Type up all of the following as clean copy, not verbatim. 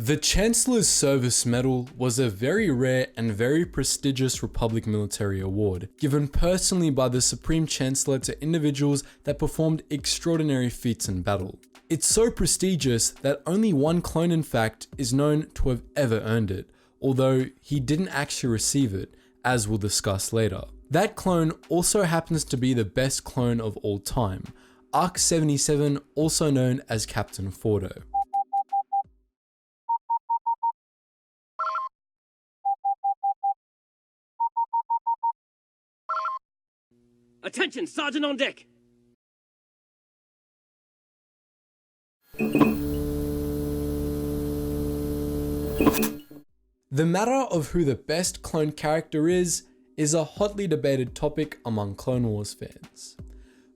The Chancellor's Service Medal was a very rare and very prestigious Republic military award, given personally by the Supreme Chancellor to individuals that performed extraordinary feats in battle. It's so prestigious that only one clone, in fact, is known to have ever earned it, although he didn't actually receive it, as we'll discuss later. That clone also happens to be the best clone of all time, ARC-77, also known as Captain Fordo. Attention, Sergeant on deck! The matter of who the best clone character is a hotly debated topic among Clone Wars fans.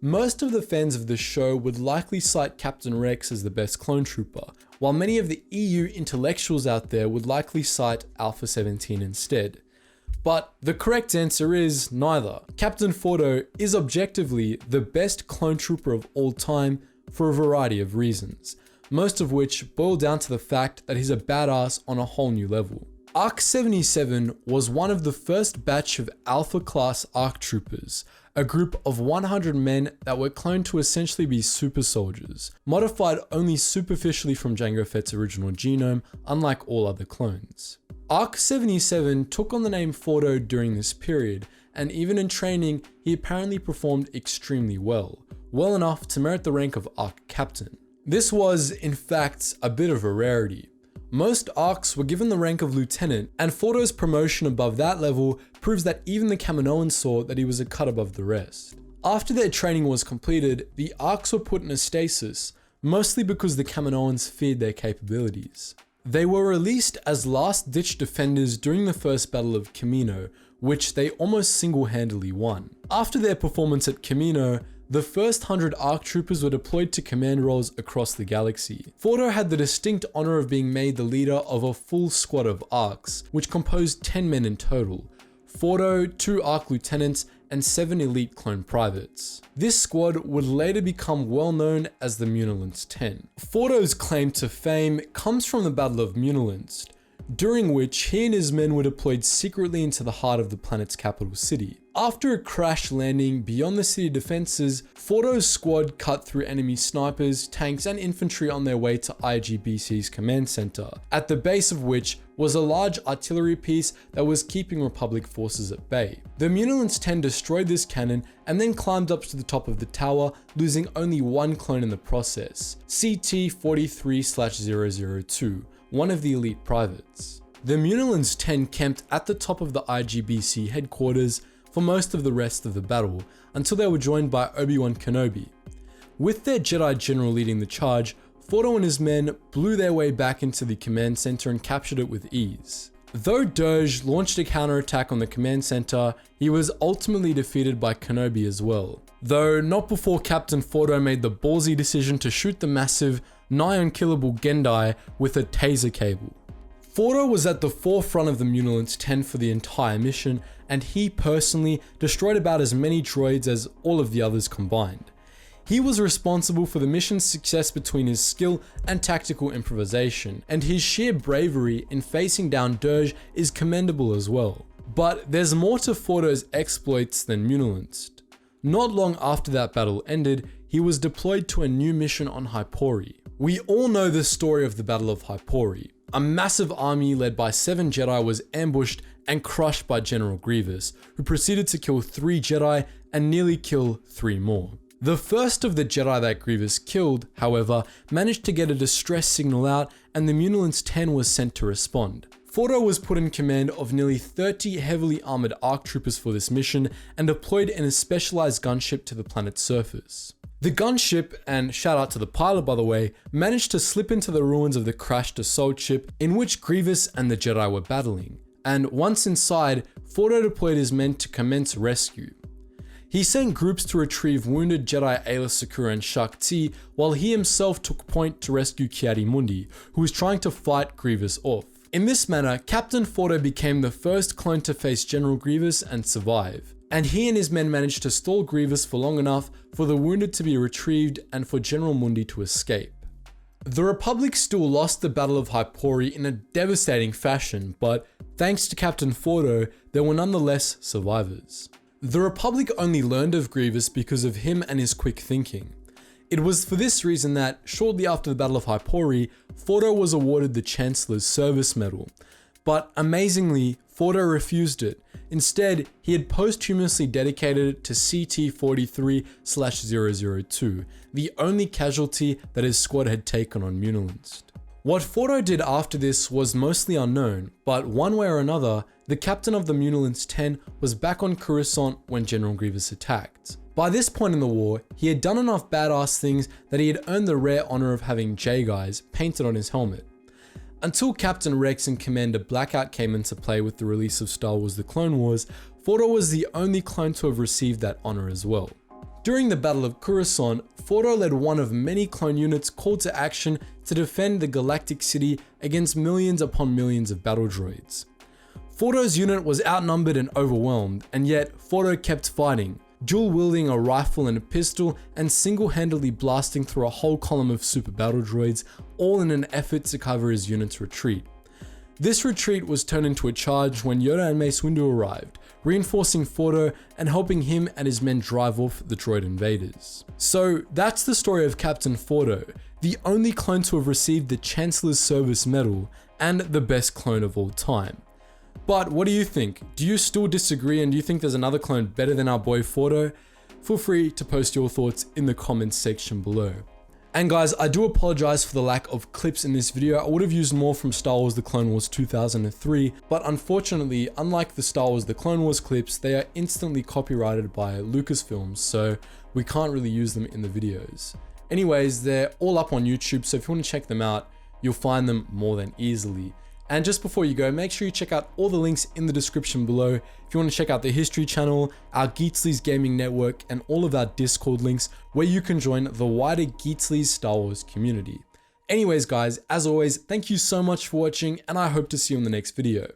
Most of the fans of the show would likely cite Captain Rex as the best clone trooper, while many of the EU intellectuals out there would likely cite Alpha 17 instead. But the correct answer is neither. Captain Fordo is objectively the best clone trooper of all time for a variety of reasons, most of which boil down to the fact that he's a badass on a whole new level. ARC-77 was one of the first batch of Alpha class ARC troopers, a group of 100 men that were cloned to essentially be super soldiers, modified only superficially from Jango Fett's original genome, unlike all other clones. ARC-77 took on the name Fordo during this period, and even in training, he apparently performed extremely well enough to merit the rank of ARC Captain. This was, in fact, a bit of a rarity. Most ARCs were given the rank of Lieutenant, and Fordo's promotion above that level proves that even the Kaminoans saw that he was a cut above the rest. After their training was completed, the ARCs were put in a stasis, mostly because the Kaminoans feared their capabilities. They were released as last-ditch defenders during the first Battle of Kamino, which they almost single-handedly won. After their performance at Kamino, the first 100 ARC troopers were deployed to command roles across the galaxy. Fordo had the distinct honor of being made the leader of a full squad of ARCs, which composed 10 men in total. Fordo, 2 ARC lieutenants, and 7 elite clone privates. This squad would later become well known as the Munilance 10. Fordo's claim to fame comes from the Battle of Munilinst, during which he and his men were deployed secretly into the heart of the planet's capital city. After a crash landing beyond the city defenses, Fordo's squad cut through enemy snipers, tanks, and infantry on their way to IGBC's command center, at the base of which was a large artillery piece that was keeping Republic forces at bay. The Munilance 10 destroyed this cannon and then climbed up to the top of the tower, losing only one clone in the process, CT-43/002, one of the elite privates. The Munilance 10 camped at the top of the IGBC headquarters for most of the rest of the battle, until they were joined by Obi-Wan Kenobi. With their Jedi General leading the charge, Fordo and his men blew their way back into the command center and captured it with ease. Though Dirge launched a counterattack on the command center, he was ultimately defeated by Kenobi as well, though not before Captain Fordo made the ballsy decision to shoot the massive, nigh unkillable Gendai with a taser cable. Fordo was at the forefront of the Munilance 10 for the entire mission, and he personally destroyed about as many droids as all of the others combined. He was responsible for the mission's success between his skill and tactical improvisation, and his sheer bravery in facing down Dirge is commendable as well. But there's more to Fordo's exploits than Munilinst. Not long after that battle ended, he was deployed to a new mission on Hypori. We all know the story of the Battle of Hypori. A massive army led by 7 Jedi was ambushed and crushed by General Grievous, who proceeded to kill 3 Jedi and nearly kill 3 more. The first of the Jedi that Grievous killed, however, managed to get a distress signal out, and the Munilance 10 was sent to respond. Fordo was put in command of nearly 30 heavily armored ARC troopers for this mission and deployed in a specialized gunship to the planet's surface. The gunship, and shout out to the pilot by the way, managed to slip into the ruins of the crashed assault ship in which Grievous and the Jedi were battling, and once inside, Fordo deployed his men to commence rescue. He sent groups to retrieve wounded Jedi Aayla Secura and Shaak Ti, while he himself took point to rescue Ki-Adi-Mundi, who was trying to fight Grievous off. In this manner, Captain Fordo became the first clone to face General Grievous and survive, and he and his men managed to stall Grievous for long enough for the wounded to be retrieved and for General Mundi to escape. The Republic still lost the Battle of Hypori in a devastating fashion, but thanks to Captain Fordo, there were nonetheless survivors. The Republic only learned of Grievous because of him and his quick thinking. It was for this reason that, shortly after the Battle of Hypori, Fordo was awarded the Chancellor's Service Medal. But amazingly, Fordo refused it. Instead, he had posthumously dedicated it to CT-43/002, the only casualty that his squad had taken on Munilinst. What Fordo did after this was mostly unknown, but one way or another, the captain of the Munilinst 10 was back on Coruscant when General Grievous attacked. By this point in the war, he had done enough badass things that he had earned the rare honor of having J-Guys painted on his helmet. Until Captain Rex and Commander Blackout came into play with the release of Star Wars The Clone Wars, Fordo was the only clone to have received that honor as well. During the Battle of Coruscant, Fordo led one of many clone units called to action to defend the Galactic City against millions upon millions of battle droids. Fordo's unit was outnumbered and overwhelmed, and yet Fordo kept fighting, dual-wielding a rifle and a pistol and single-handedly blasting through a whole column of super battle droids, all in an effort to cover his unit's retreat. This retreat was turned into a charge when Yoda and Mace Windu arrived, reinforcing Fordo and helping him and his men drive off the droid invaders. So that's the story of Captain Fordo, the only clone to have received the Chancellor's Service Medal and the best clone of all time. But what do you think? Do you still disagree, and do you think there's another clone better than our boy Fordo? Feel free to post your thoughts in the comments section below. And guys, I do apologize for the lack of clips in this video. I would have used more from Star Wars The Clone Wars 2003, but unfortunately, unlike the Star Wars The Clone Wars clips, they are instantly copyrighted by Lucasfilm, so we can't really use them in the videos. Anyways, they're all up on YouTube, so if you want to check them out, you'll find them more than easily. And just before you go, make sure you check out all the links in the description below. If you want to check out the History channel, our Geetsly's gaming network, and all of our Discord links where you can join the wider Geetsly's Star Wars community. Anyways guys, as always, thank you so much for watching, and I hope to see you in the next video.